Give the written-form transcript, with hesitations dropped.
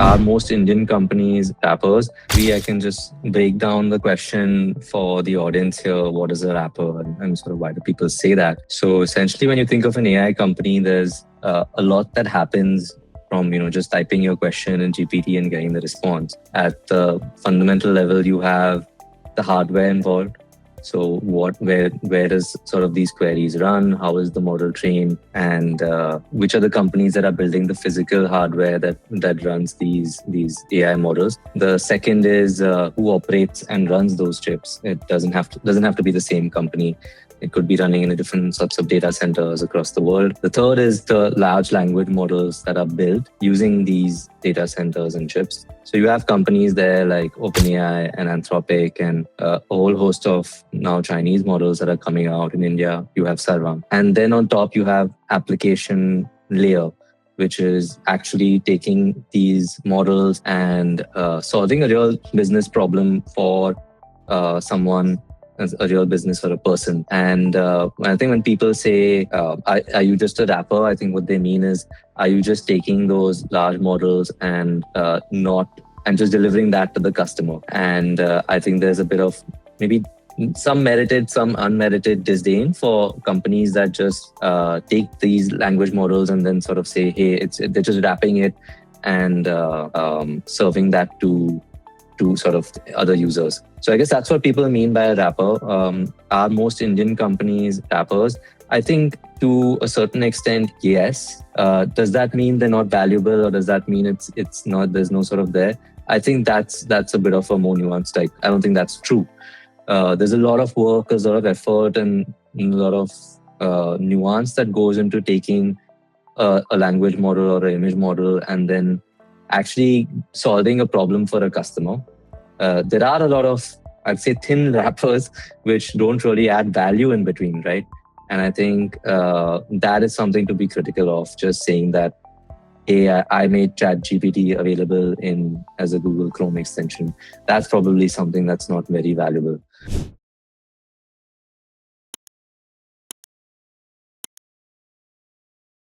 Are most Indian companies rappers? I can just break down the question for the audience here. What is a rapper and sort of why do people say that? So essentially, when you think of an AI company, there's a lot that happens from just typing your question in GPT and getting the response. At the fundamental level, you have the hardware involved. So where does sort of these queries run? How is the model trained? And which are the companies that are building the physical hardware that runs these AI models? The second is who operates and runs those chips. It doesn't have to be the same company. It could be running in a different sorts of data centers across the world. The third is the large language models that are built using these data centers and chips. So you have companies there like OpenAI and Anthropic and a whole host of now Chinese models that are coming out in India. You have Sarvam. And then on top, you have application layer, which is actually taking these models and solving a real business problem for someone, a real business or a person. And I think when people say, are you just a rapper? I think what they mean is, are you just taking those large models and just delivering that to the customer? And I think there's a bit of maybe some merited, some unmerited disdain for companies that just take these language models and then sort of say, hey, they're just wrapping it and serving that to sort of other users. So I guess that's what people mean by a rapper. Are most Indian companies rappers? I think to a certain extent, yes. Does that mean they're not valuable, or does that mean it's not? There's no sort of there. I think that's a bit of a more nuanced type. I don't think that's true. There's a lot of work, there's a lot of effort, and a lot of nuance that goes into taking a language model or an image model and then actually solving a problem for a customer. There are a lot of, I'd say, thin wrappers which don't really add value in between, right? And I think that is something to be critical of. Just saying that, hey, I made ChatGPT available as a Google Chrome extension. That's probably something that's not very valuable.